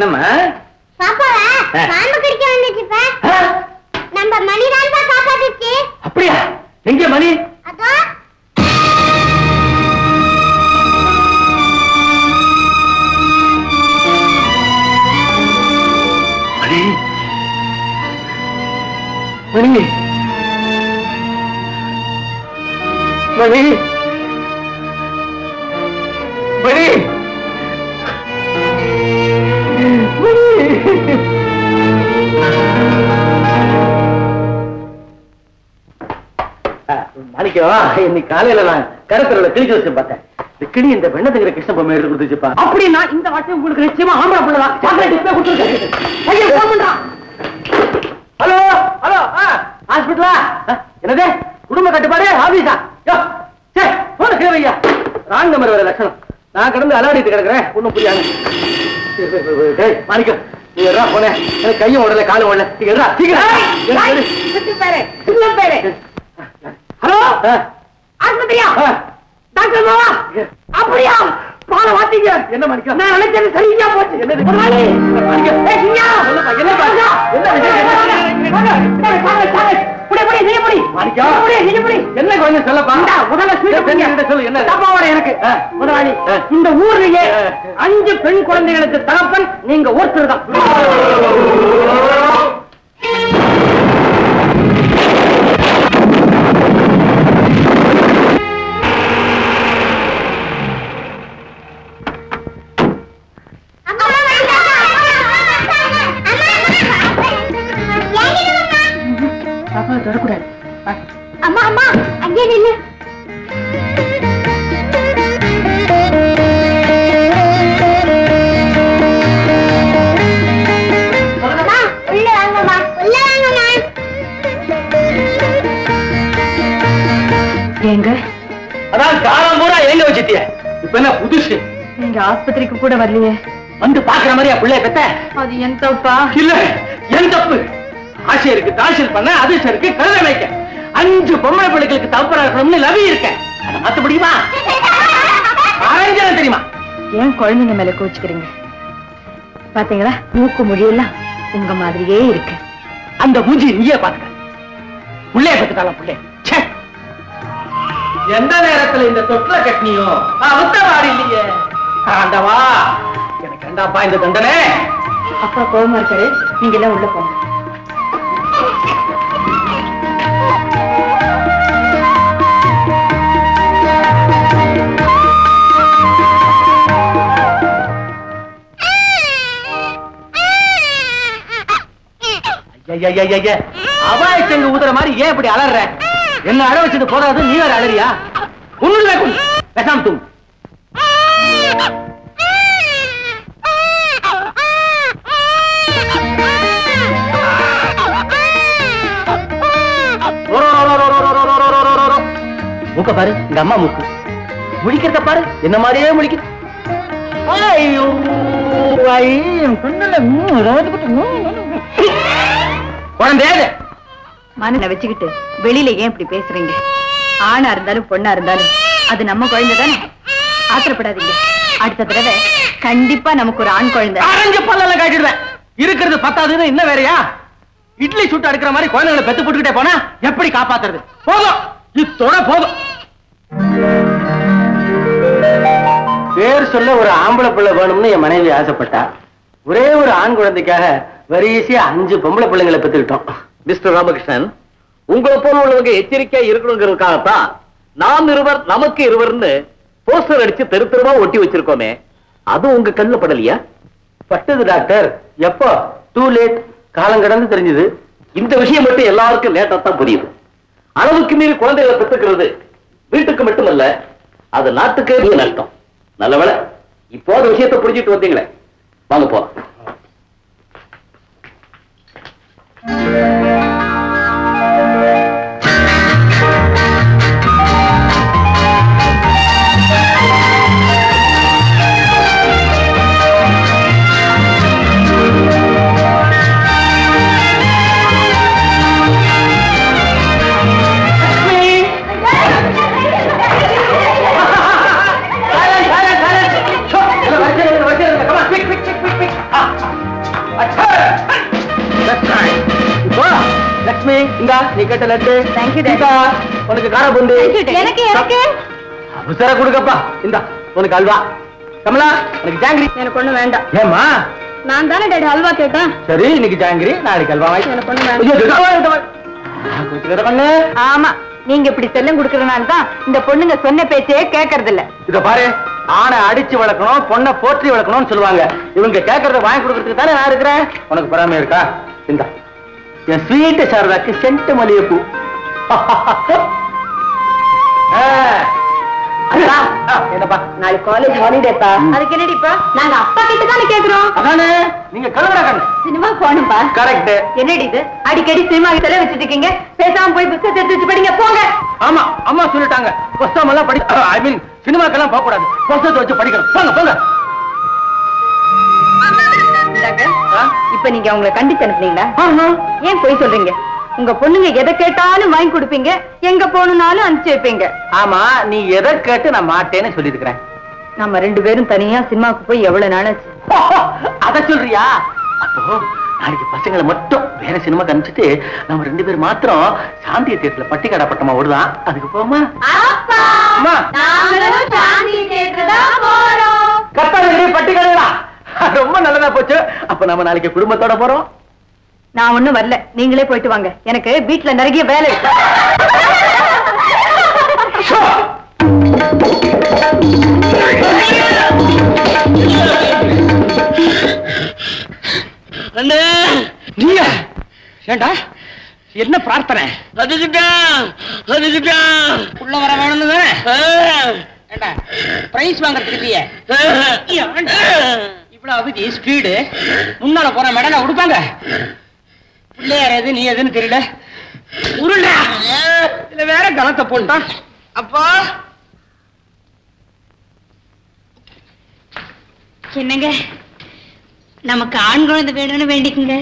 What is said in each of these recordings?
என்னம்மா பாப்பாவா பாம்பு கடிக்க வந்துச்சுப்பா. நம்ம மணி தான் காப்பாத்துச்சு. அப்படியா? எங்க மணி? அதோ மணி மணி மணி மணி மாணிக்கம், இன்னைக்கு காலையில நான் கடற்கரையில கிழிச்சு வச்சு பார்த்தேன். இந்த கிளி இந்த வெண்ணத்துங்கிற கிருஷ்ண பொம்மை எடுத்து கொடுத்துச்சுப்பா. அப்படின்னா இந்த வாட்டி உங்களுக்கு நிச்சயமா ஆம்பளை பிள்ளைதான். ஹலோ ஹலோ, ஹாஸ்பிட்டலா? என்னது குடும்ப கட்டுப்பாடு ஆபீஸா? போன கேவையா, ராங் நம்பர் வர லட்சணம். நான் கடந்து அலாடிட்டு கிடக்குறேன், ஒண்ணும் புரியாது. மாணிக்கம், நீ எறா போனேன், எனக்கு கையும் உடல காலும் உடல. எறா சீக்கிரம். ஹலோ, ஆஸ்பத்திரியா? டாக்டர் மாமா? அப்படியா? பால வாத்தீங்க. என்ன மாணிக்கம்? நான் நினைச்சது சரியா போச்சு. என்னது மாணிக்கம்? சிங்கா சொல்லப்பா, என்ன பாருங்க? என்ன கொஞ்சம் சொல்லப்பா. முதல்ல சொல்லு. என்ன தப்பாவோட எனக்கு முதலாளி, இந்த ஊர்லயே 5 பெண் குழந்தைகளுக்கு தகப்பன் நீங்க ஒருத்தர் தான். தொடக்கூடாது. அம்மா அம்மா அங்கே நில்லு. உள்ள வாங்கம்மா, உள்ள வாங்கம்மா. ஏங்க, அதான் காலம் பூரா எங்க வச்சிட்டிய? இப்ப என்ன புதுசு? நீங்க ஆஸ்பத்திரிக்கு கூட வரலையே. வந்து பாக்குற மாதிரியா பிள்ளை பெத்த? அது என் தப்பா? இல்ல, என் தப்பு. ஆசிரியருக்கு தாசில் பண்ண, அதிர்ஷ்டருக்கு கழுத வைக்க, 5 பொம்பளை பிள்ளைகளுக்கு தப்பரா இருக்கணும்னு லவி இருக்க. அதை மாத்த முடியுமா? அரஞ்சனம் தெரியுமா? ஏன் குழந்தைங்க மேல கோச்சுக்கிறீங்க? பாத்தீங்களா, மூக்கு முடியெல்லாம் உங்க மாதிரியே இருக்கு. அந்த மூஞ்சி நீயே பாத்துக்க. பிள்ளைய பத்துக்கால பிள்ளை. எந்த நேரத்துல இந்த தொட்டில கட்டினியோ உத்தரவாடு இல்லையே. ஆண்டவா, எனக்கு வேண்டாப்பா இந்த தண்டனை. அப்பா கோவமா இருக்காரு, நீங்க எல்லாம் உள்ள போங்க. அவாய்ச்சங்க ஊதுற மாதிரி ஏன் இப்படி அலற? என்ன அழ வச்சது போதாது, நீ வேற அலறியா? ஒண்ணுல பேசாம தூங்கு. மூக்க பாரு, இந்த அம்மா மூக்கு. முழிக்கிறத பாரு, என்ன மாதிரியே முழிக்குது. குழந்தையாது மனதை வச்சுக்கிட்டு வெளியில ஏன் இப்படி பேசுறீங்க? ஆணா இருந்தாலும் பொண்ணா இருந்தாலும் அது நம்ம குழந்தை தானே. ஆத்திரப்படாதீங்க. அடுத்த தடவை கண்டிப்பா நமக்கு ஒரு ஆண் குழந்தை. ஆரஞ்சு பல்ல காட்டிடுவேன். இருக்கிறது 10 என்ன வேறையா? இட்லி சுட்டு அடுக்கிற மாதிரி குழந்தைகளை பெத்து போட்டுக்கிட்டே போனா எப்படி காப்பாத்துறது? போதும், இத்தோட போதும். பேர் சொல்ல ஒரு ஆம்பளை பிள்ளை வேணும்னு என் மனைவி ஆசைப்பட்டா. ஒரே ஒரு ஆண் குழந்தைக்காக வரிசையா 5 பொம்பளை பிள்ளைங்களை பெற்றுக்கிட்டோம். மிஸ்டர் ராமகிருஷ்ணன், உங்களை போல உள்ளவங்க எச்சரிக்கையா இருக்கணுங்கிறதுக்காகத்தான் நாம் இருவர் நமக்கு இருவர்னு போஸ்டர் அடிச்சு தெரு தெருவா ஒட்டி வச்சிருக்கோமே. அது உங்க கண்ணுல படலையா? பட்டது டாக்டர். எப்போ? Too late. காலம் கடந்து தெரிஞ்சது. இந்த விஷயம் மட்டும் எல்லாருக்கும் லேட்டா தான் புரியுது. அளவுக்கு மீறி குழந்தைகளை பெற்றுக்கிறது வீட்டுக்கு மட்டுமல்ல, அது நாட்டுக்கே நஷ்டம். நல்ல வேளை இப்போ அந்த விஷயத்தை புரிஞ்சுட்டு வந்தீங்களே. வாங்க போறோம். இந்தா நீ கேட்ட லட்டு. Thank you, இந்தா உனக்கு கார பூந்தி. எனக்கு எனக்கு அவசர கொடுக்கப்பா. இந்தா உனக்கு அல்வா. கமலா உனக்கு ஜாங்கிரி. எனக்கு ஒண்ணு வேண்டாம். ஏமா? நான் தானே டேடி அல்வா கேட்டேன். சரி இன்னைக்கு ஜாங்கிரி நாளைக்கு அல்வா வாங்கி. எனக்கு ஒண்ணு வேண்டாம். ஆமா நீங்க இப்படி செல்லம் குடுக்கறதுனால தான் இந்த பொண்ணுங்க சொன்ன பேச்சே கேட்கறது இல்ல. இத பாரு, ஆனை அடிச்சு வளர்க்கணும், பொண்ணை போற்றி வளர்க்கணும்னு சொல்லுவாங்க. இவங்க கேட்கறத வாங்கி கொடுக்கறதுக்கு தானே நான் இருக்கிறேன். உனக்கு பொறாமை இருக்கா? இந்த என் ஸ்வீட் சாரதாக்கு சென்ட் மல்லிகைப்பூ. என்னப்பா நாளைக்கு காலேஜ் ஹாலிடேப்பா. அதுக்கு என்னடிப்பா? நாங்க அப்பா கிட்ட தானே கேக்குறோம். அதானே நீங்க கழுவுற கண்ணு. சினிமா போகணும்பா. கரெக்ட். என்னடி இது அடிக்கடி சினிமா கிட்ட வச்சிட்டு இருக்கீங்க? பேசாம போய் புத்தகத்தை எடுத்து வச்சு படிங்க போங்க. ஆமா அம்மா சொல்லிட்டாங்க, புத்தகம் எல்லாம் படி, ஐ மீன் சினிமாக்கெல்லாம் போக கூடாது, புத்தகத்தை வச்சு படிக்கணும். போங்க போங்க. இப்ப நீங்க அவங்களை கண்டிச்சு அனுப்புனீங்களா? ஏன் போய் சொல்றீங்க? உங்க பொண்ணுங்க எதை கேட்டாலும் வாங்கி கொடுப்பீங்க, எங்க போகணும்னாலும் அனுப்பிச்சு வைப்பீங்க. ஆமா நீ எதை கேட்டு நான் மாட்டேன்னு சொல்லி இருக்கிறேன். நம்ம 2 பேரும் தனியா சினிமாவுக்கு போய் எவ்வளவு நாளாச்சு? அத சொல்றியா? அப்போ நாளைக்கு பசங்களை மட்டும் வேற சினிமாக்கு அனுப்பிச்சிட்டு நம்ம 2 பேர் மாத்திரம் சாந்திய தேட்டர்ல பட்டிக்காடா பட்டமா ஓடுதான். அதுக்கு போமா? பட்டிக்காடா ரொம்ப நல்லதா போச்சு. அப்ப நம்ம நாளைக்கு குடும்பத்தோட போறோம். நான் ஒண்ணும் வரல, நீங்களே போயிட்டு வாங்க. எனக்கு வீட்டுல நிறைய வேலை இருக்கு. ஏண்டா என்ன பிரார்த்தனை? உள்ள வர வேணும்னு பிரைஸ் வாங்கறதுக்கு இவ்வளவு அவதி ஸ்பீடு. முன்னால போற மெடல உடுப்பாங்க. பிள்ளையார் எது நீ எதுன்னு தெரியல. உருள இல்ல வேற கலத்தை போட்டான். அப்பா என்னங்க நமக்கு ஆண் குழந்தை வேணும்னு வேண்டிக்குங்க.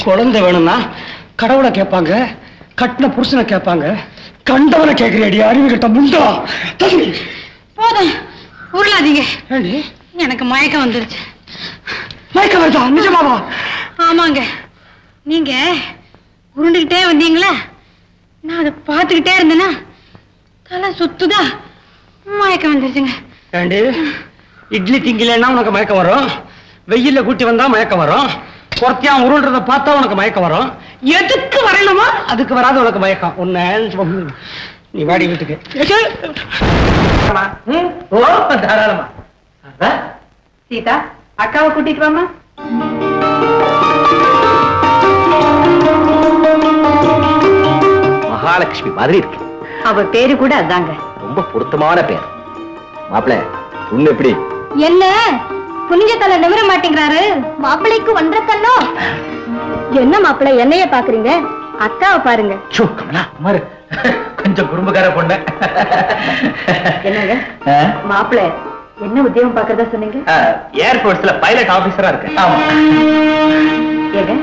குழந்தை வேணும்னா கடவுளை கேட்பாங்க, கட்டின புருஷனை கேட்பாங்க, கண்டவனை கேட்கிறேடி அறிவு கிட்ட முண்டா. போதும் உருளாதீங்க. எனக்கு மயக்கம் வந்துருச்சு. மயக்கம் வருதா? நிஜமாவா? ஆமாங்க, நீங்க உருண்டுகிட்டே வந்தீங்களா, நான் அதை பார்த்துக்கிட்டே இருந்தேன்னா தலை சுத்துதா, மயக்கம் வந்துருச்சுங்க. ஏண்டி இட்லி திங்கலன்னா உனக்கு மயக்கம் வரும், வெயில்ல கூட்டி வந்தா மயக்கம் வரும், பொறத்தியா உருள்றத பார்த்தா உனக்கு மயக்கம் வரும். எதுக்கு வரணுமோ அதுக்கு வராது உனக்கு மயக்கம். உன்ன நீ வாடி வீட்டுக்கு. தாராளமா. சீதா அக்காவை கூட்டிட்டு வாமா. மகாலட்சுமி மாதிரி இருக்கு. அவ பேரு கூட அதாங்க. ரொம்ப பொருத்தமான பேர். மாப்பிள்ள உன்ன எப்படி? என்ன புனிஞ்ச தலை நிமிர மாட்டேங்கிறாரு? மாப்பிள்ளைக்கு ஒன்றரை கண்ணோ? என்ன மாப்பிள்ளை என்னைய பாக்குறீங்க? அக்காவை பாருங்க. கொஞ்சம் குறும்புக்கார பொண்ணு. என்னங்க மாப்பிள்ளை என்ன உத்தியோகம் பாக்குறதா சொன்னீங்க? ஏர்போர்ட்ஸ்ல பைலட் ஆபீசரா இருக்கு. ஏங்க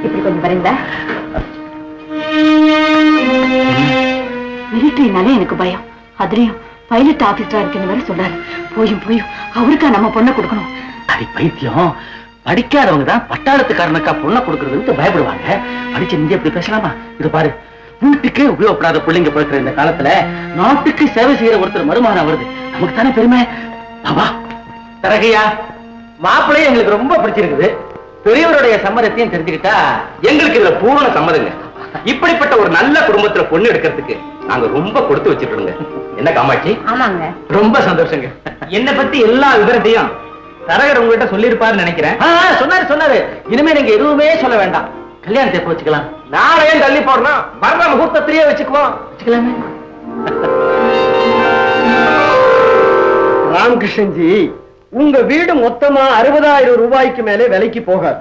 இப்படி கொஞ்சம் வரீங்களா? மிலிட்டரினாலே எனக்கு பயம். அதுலயும் பைலட் ஆபீசரா இருக்குன்னு வேற சொல்றாரு. போயும் போயும் அவருக்கா நம்ம பொண்ணை கொடுக்கணும். அடி பைத்தியம், படிக்காதவங்க தான் பட்டாளத்துக்காரனுக்கா பொண்ணை கொடுக்கறதுன்னு பயப்படுவாங்க. படிச்ச நீங்க எப்படி பேசலாமா? இது பாரு, வீட்டுக்கே உபயோகப்படாத பிள்ளைங்க பிறக்கிற இந்த காலத்துல நாட்டுக்கு சேவை செய்யற ஒருத்தர் மருமகனா வருது, நமக்கு தானே பெருமை. பாபா தரகையா, மாப்பிள்ளையே எங்களுக்கு ரொம்ப பிடிச்சிருக்குது. பெரியவருடைய சம்மதத்தையும் தெரிஞ்சுக்கிட்டா எங்களுக்கு இதுல பூர்ண சம்மதங்க. இப்படிப்பட்ட ஒரு நல்ல குடும்பத்துல பொண்ணு எடுக்கிறதுக்கு நாங்க ரொம்ப கொடுத்து வச்சிருக்கோங்க. என்ன காமாட்சி? ஆமாங்க, ரொம்ப சந்தோஷங்க. என்ன பத்தி எல்லா விவரத்தையும் தரகர் உங்ககிட்ட சொல்லிருப்பாருன்னு நினைக்கிறேன். சொன்னாரு. இனிமே நீங்க எதுவுமே சொல்ல வேண்டாம். கல்யாணத்தை எப்ப வச்சுக்கலாம்? நாளையே தள்ளி போடணும், வர்ற முகூர்த்தத்திலேயே வச்சுக்குவோம். வச்சுக்கலாமே. ராமகிருஷ்ணன்ஜி, உங்க வீடு மொத்தமா 60,000 ரூபாய்க்கு மேலே விலைக்கு போகாது.